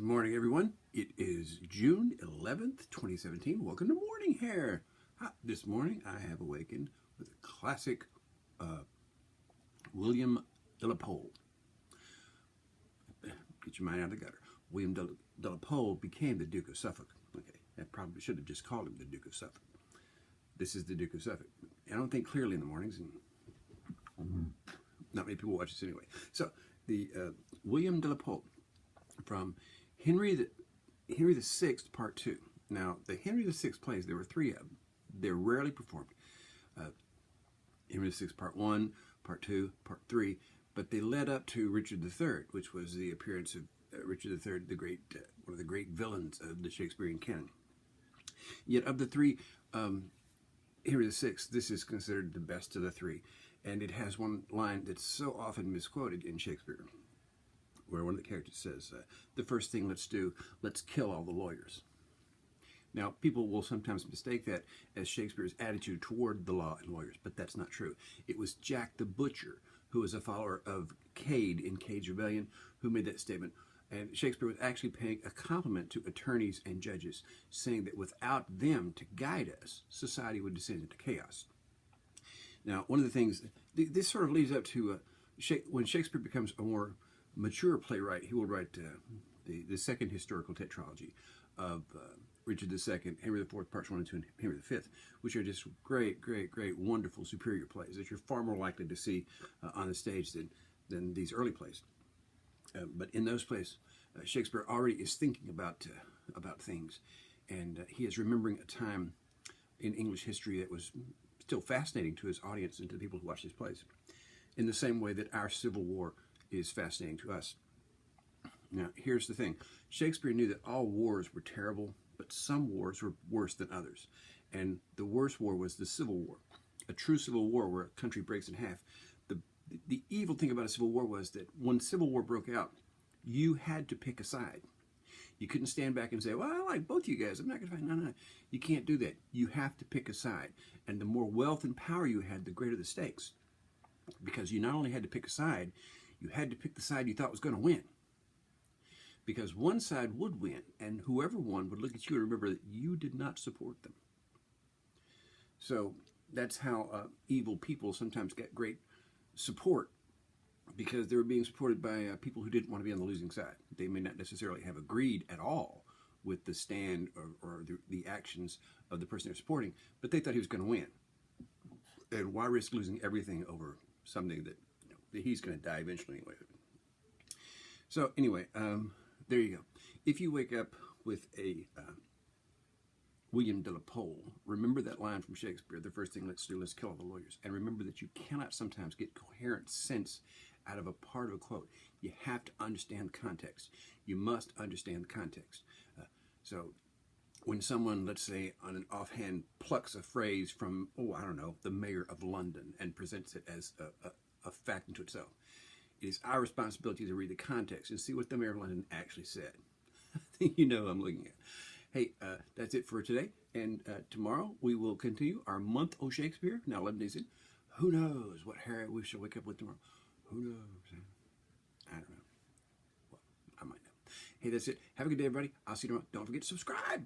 morning, everyone. It is June 11th, 2017. Welcome to Morning Hair. This morning, I have awakened with a classic William de la Pole. Get your mind out of the gutter. William de la Pole became the Duke of Suffolk. Okay, I probably should have just called him the Duke of Suffolk. This is the Duke of Suffolk. I don't think clearly in the mornings, and not many people watch this anyway. So, the William de la Pole from Henry VI, Part 2. Now, the Henry VI plays, there were three of them. They're rarely performed. Henry VI, Part 1, Part 2, Part 3, but they led up to Richard III, which was the appearance of Richard III, the great, one of the great villains of the Shakespearean canon. Yet of the three, Henry VI, this is considered the best of the three, and it has one line that's so often misquoted in Shakespeare, where one of the characters says, the first thing let's do, let's kill all the lawyers. Now, people will sometimes mistake that as Shakespeare's attitude toward the law and lawyers, but that's not true. It was Jack the Butcher, who was a follower of Cade in Cade's Rebellion, who made that statement. And Shakespeare was actually paying a compliment to attorneys and judges, saying that without them to guide us, society would descend into chaos. Now, one of the things, this sort of leads up to when Shakespeare becomes a more mature playwright, he will write the second historical tetralogy of Richard II, Henry IV, Parts 1 and 2, and Henry V, which are just great, great, great, wonderful, superior plays that you're far more likely to see on the stage than these early plays. But in those plays, Shakespeare already is thinking about things, and he is remembering a time in English history that was still fascinating to his audience and to the people who watch these plays, in the same way that our Civil War is fascinating to us. Now, here's the thing. Shakespeare knew that all wars were terrible, but some wars were worse than others. And the worst war was the Civil War, a true civil war where a country breaks in half. The evil thing about a civil war was that when Civil War broke out, you had to pick a side. You couldn't stand back and say, well, I like both you guys. I'm not going to fight. No. You can't do that. You have to pick a side. And the more wealth and power you had, the greater the stakes. Because you not only had to pick a side, you had to pick the side you thought was going to win. Because one side would win, and whoever won would look at you and remember that you did not support them. So that's how evil people sometimes get great support, because they were being supported by people who didn't want to be on the losing side. They may not necessarily have agreed at all with the stand or the actions of the person they're supporting, but they thought he was going to win. And why risk losing everything over something that, that he's going to die eventually anyway? So anyway, there you go. If you wake up with a William de la Pole, remember that line from Shakespeare, the first thing let's do, let's kill all the lawyers. And remember that you cannot sometimes get coherent sense out of a part of a quote. You have to understand context. You must understand the context. So when someone, let's say, on an offhand plucks a phrase from, I don't know, the mayor of London and presents it as a fact into itself, it is our responsibility to read the context and see what the mayor of London actually said. I think you know what I'm looking at. Hey, that's it for today. And tomorrow we will continue our month of Shakespeare. Now 11 days in. Who knows what hair we shall wake up with tomorrow? Who knows? I don't know. Well, I might know. Hey, that's it. Have a good day, everybody. I'll see you tomorrow. Don't forget to subscribe.